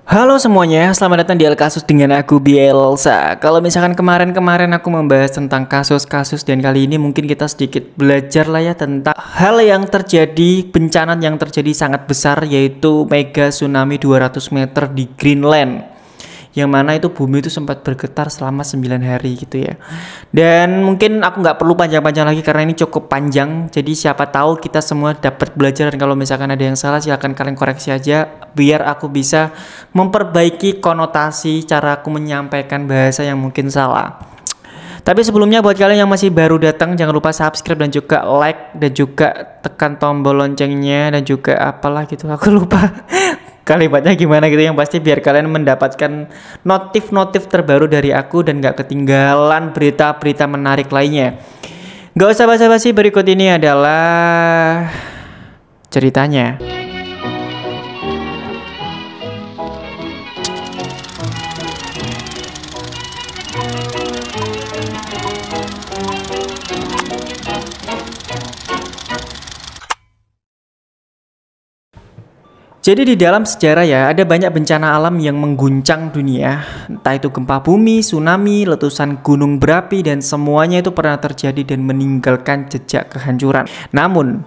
Halo semuanya, selamat datang di El Kasus dengan aku Bielsa. Kalau misalkan kemarin aku membahas tentang kasus-kasus dan kali ini mungkin kita sedikit belajar lah ya tentang hal yang terjadi, bencana yang terjadi sangat besar yaitu mega tsunami 200 meter di Greenland. Yang mana itu bumi itu sempat bergetar selama 9 hari gitu ya. Dan mungkin aku nggak perlu panjang-panjang lagi karena ini cukup panjang. Jadi siapa tahu kita semua dapat belajar, dan kalau misalkan ada yang salah silahkan kalian koreksi aja biar aku bisa memperbaiki konotasi cara aku menyampaikan bahasa yang mungkin salah. Tapi sebelumnya buat kalian yang masih baru datang jangan lupa subscribe dan juga like dan juga tekan tombol loncengnya dan juga apalah gitu aku lupa kalimatnya gimana gitu, yang pasti biar kalian mendapatkan notif-notif terbaru dari aku dan gak ketinggalan berita-berita menarik lainnya. Gak usah basa-basi, berikut ini adalah ceritanya. Jadi di dalam sejarah ya, ada banyak bencana alam yang mengguncang dunia. Entah itu gempa bumi, tsunami, letusan gunung berapi, dan semuanya itu pernah terjadi dan meninggalkan jejak kehancuran. Namun,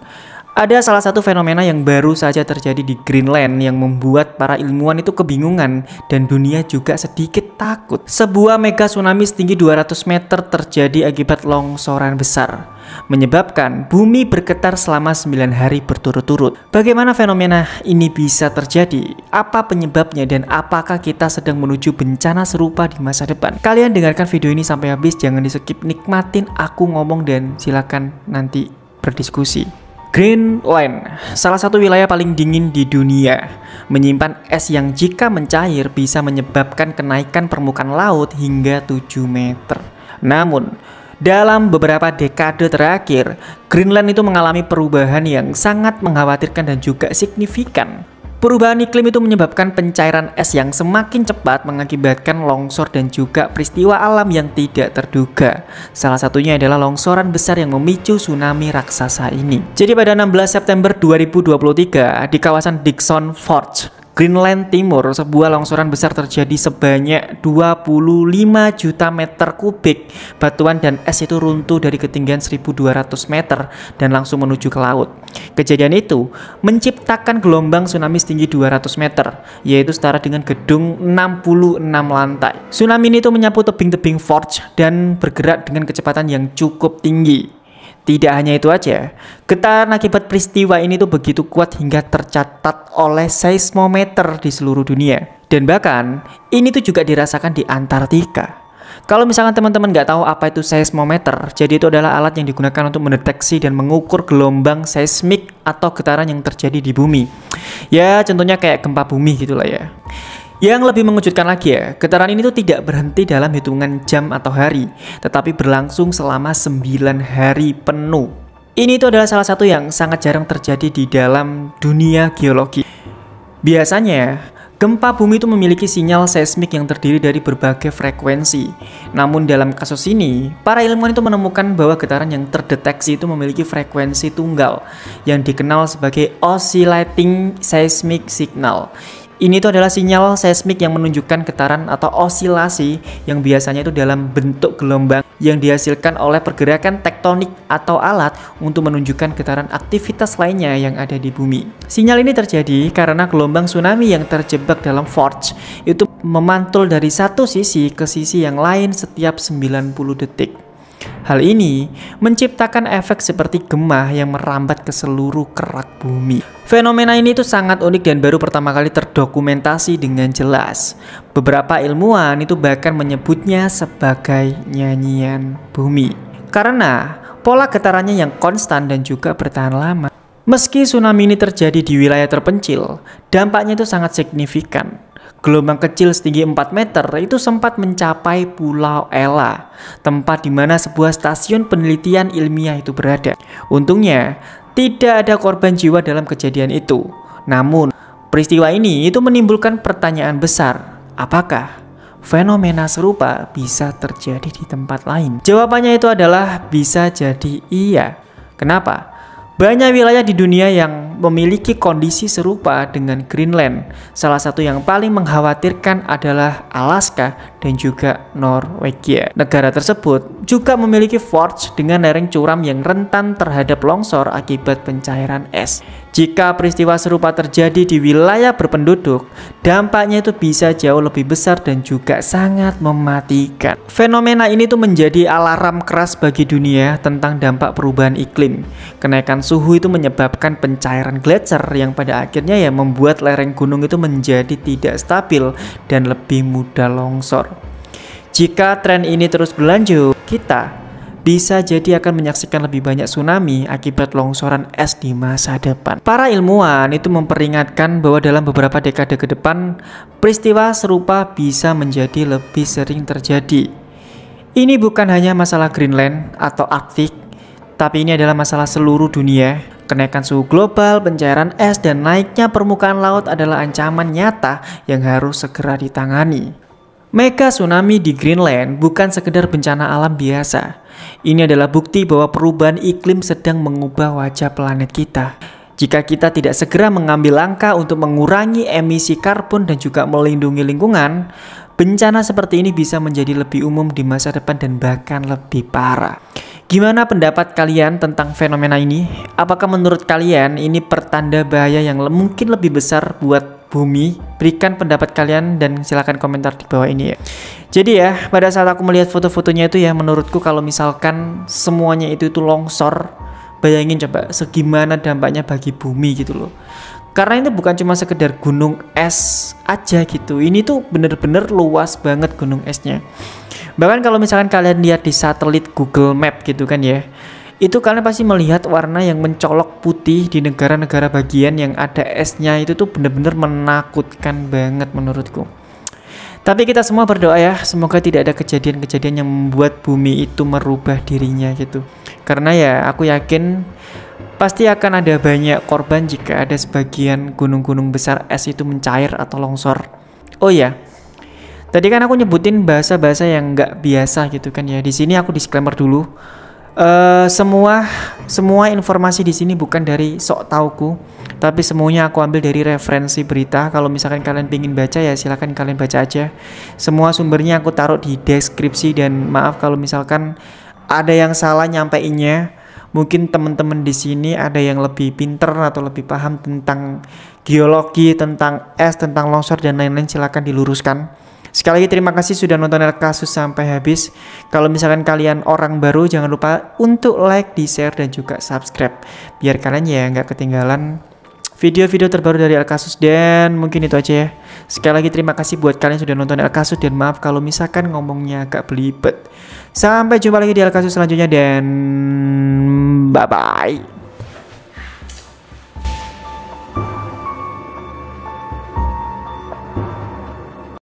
ada salah satu fenomena yang baru saja terjadi di Greenland yang membuat para ilmuwan itu kebingungan dan dunia juga sedikit takut. Sebuah mega tsunami setinggi 200 meter terjadi akibat longsoran besar, menyebabkan bumi bergetar selama 9 hari berturut-turut. Bagaimana fenomena ini bisa terjadi? Apa penyebabnya dan apakah kita sedang menuju bencana serupa di masa depan? Kalian dengarkan video ini sampai habis, jangan di skip, nikmatin aku ngomong dan silakan nanti berdiskusi. Greenland, salah satu wilayah paling dingin di dunia, menyimpan es yang jika mencair bisa menyebabkan kenaikan permukaan laut hingga 7 meter. Namun, dalam beberapa dekade terakhir, Greenland itu mengalami perubahan yang sangat mengkhawatirkan dan juga signifikan. Perubahan iklim itu menyebabkan pencairan es yang semakin cepat, mengakibatkan longsor dan juga peristiwa alam yang tidak terduga. Salah satunya adalah longsoran besar yang memicu tsunami raksasa ini. Jadi pada 16 September 2023 di kawasan Dixon Forge, Greenland Timur, sebuah longsoran besar terjadi sebanyak 25 juta meter kubik batuan dan es itu runtuh dari ketinggian 1200 meter dan langsung menuju ke laut. Kejadian itu menciptakan gelombang tsunami setinggi 200 meter, yaitu setara dengan gedung 66 lantai. Tsunami ini itu menyapu tebing-tebing Forge dan bergerak dengan kecepatan yang cukup tinggi. Tidak hanya itu aja, getaran akibat peristiwa ini tuh begitu kuat hingga tercatat oleh seismometer di seluruh dunia. Dan bahkan, ini tuh juga dirasakan di Antartika. Kalau misalkan teman-teman nggak tahu apa itu seismometer, jadi itu adalah alat yang digunakan untuk mendeteksi dan mengukur gelombang seismik atau getaran yang terjadi di bumi. Ya, contohnya kayak gempa bumi gitulah ya. Yang lebih mengejutkan lagi ya, getaran ini tuh tidak berhenti dalam hitungan jam atau hari, tetapi berlangsung selama 9 hari penuh. Ini tuh adalah salah satu yang sangat jarang terjadi di dalam dunia geologi. Biasanya, gempa bumi itu memiliki sinyal seismik yang terdiri dari berbagai frekuensi. Namun dalam kasus ini, para ilmuwan itu menemukan bahwa getaran yang terdeteksi itu memiliki frekuensi tunggal yang dikenal sebagai oscillating seismic signal. Ini tuh adalah sinyal seismik yang menunjukkan getaran atau osilasi yang biasanya itu dalam bentuk gelombang yang dihasilkan oleh pergerakan tektonik atau alat untuk menunjukkan getaran aktivitas lainnya yang ada di bumi. Sinyal ini terjadi karena gelombang tsunami yang terjebak dalam forge itu memantul dari satu sisi ke sisi yang lain setiap 90 detik. Hal ini menciptakan efek seperti gemah yang merambat ke seluruh kerak bumi. Fenomena ini tuh sangat unik dan baru pertama kali terdokumentasi dengan jelas. Beberapa ilmuwan itu bahkan menyebutnya sebagai nyanyian bumi karena pola getarannya yang konstan dan juga bertahan lama. Meski tsunami ini terjadi di wilayah terpencil, dampaknya itu sangat signifikan. Gelombang kecil setinggi 4 meter itu sempat mencapai Pulau Ela, tempat di mana sebuah stasiun penelitian ilmiah itu berada. Untungnya, tidak ada korban jiwa dalam kejadian itu. Namun, peristiwa ini itu menimbulkan pertanyaan besar. Apakah fenomena serupa bisa terjadi di tempat lain? Jawabannya itu adalah bisa jadi iya. Kenapa? Banyak wilayah di dunia yang memiliki kondisi serupa dengan Greenland. Salah satu yang paling mengkhawatirkan adalah Alaska dan juga Norwegia. Negara tersebut juga memiliki fjords dengan lereng curam yang rentan terhadap longsor akibat pencairan es. Jika peristiwa serupa terjadi di wilayah berpenduduk, dampaknya itu bisa jauh lebih besar dan juga sangat mematikan. Fenomena ini tuh menjadi alarm keras bagi dunia tentang dampak perubahan iklim. Kenaikan suhu itu menyebabkan pencairan gletser yang pada akhirnya ya membuat lereng gunung itu menjadi tidak stabil dan lebih mudah longsor. Jika tren ini terus berlanjut, kita bisa jadi akan menyaksikan lebih banyak tsunami akibat longsoran es di masa depan. Para ilmuwan itu memperingatkan bahwa dalam beberapa dekade ke depan, peristiwa serupa bisa menjadi lebih sering terjadi. Ini bukan hanya masalah Greenland atau Arktik, tapi ini adalah masalah seluruh dunia. Kenaikan suhu global, pencairan es, dan naiknya permukaan laut adalah ancaman nyata yang harus segera ditangani. Mega tsunami di Greenland bukan sekedar bencana alam biasa. Ini adalah bukti bahwa perubahan iklim sedang mengubah wajah planet kita. Jika kita tidak segera mengambil langkah untuk mengurangi emisi karbon dan juga melindungi lingkungan, bencana seperti ini bisa menjadi lebih umum di masa depan dan bahkan lebih parah. Gimana pendapat kalian tentang fenomena ini? Apakah menurut kalian ini pertanda bahaya yang mungkin lebih besar buat bumi? Berikan pendapat kalian dan silahkan komentar di bawah ini ya. Jadi ya, pada saat aku melihat foto-fotonya itu ya, menurutku kalau misalkan semuanya itu longsor, bayangin coba segimana dampaknya bagi bumi gitu loh. Karena itu bukan cuma sekedar gunung es aja gitu. Ini tuh bener-bener luas banget gunung esnya. Bahkan kalau misalkan kalian lihat di satelit Google Map gitu kan ya, itu kalian pasti melihat warna yang mencolok putih di negara-negara bagian yang ada esnya. Itu tuh bener-bener menakutkan banget menurutku. Tapi kita semua berdoa ya, semoga tidak ada kejadian-kejadian yang membuat bumi itu merubah dirinya gitu. Karena ya aku yakin pasti akan ada banyak korban jika ada sebagian gunung-gunung besar es itu mencair atau longsor. Oh ya, tadi kan aku nyebutin bahasa-bahasa yang nggak biasa gitu kan ya. Di sini aku disclaimer dulu. Semua informasi di sini bukan dari sok tauku, tapi semuanya aku ambil dari referensi berita. Kalau misalkan kalian pengen baca ya silakan kalian baca aja. Semua sumbernya aku taruh di deskripsi dan maaf kalau misalkan ada yang salah nyampeinnya. Mungkin teman-teman di sini ada yang lebih pinter atau lebih paham tentang geologi, tentang es, tentang longsor dan lain-lain, silakan diluruskan. Sekali lagi terima kasih sudah nonton El Kasus sampai habis. Kalau misalkan kalian orang baru, jangan lupa untuk like, di share, dan juga subscribe, biar kalian ya nggak ketinggalan video-video terbaru dari El Kasus. Dan mungkin itu aja ya. Sekali lagi terima kasih buat kalian sudah nonton El Kasus, dan maaf kalau misalkan ngomongnya agak belibet. Sampai jumpa lagi di El Kasus selanjutnya dan bye-bye.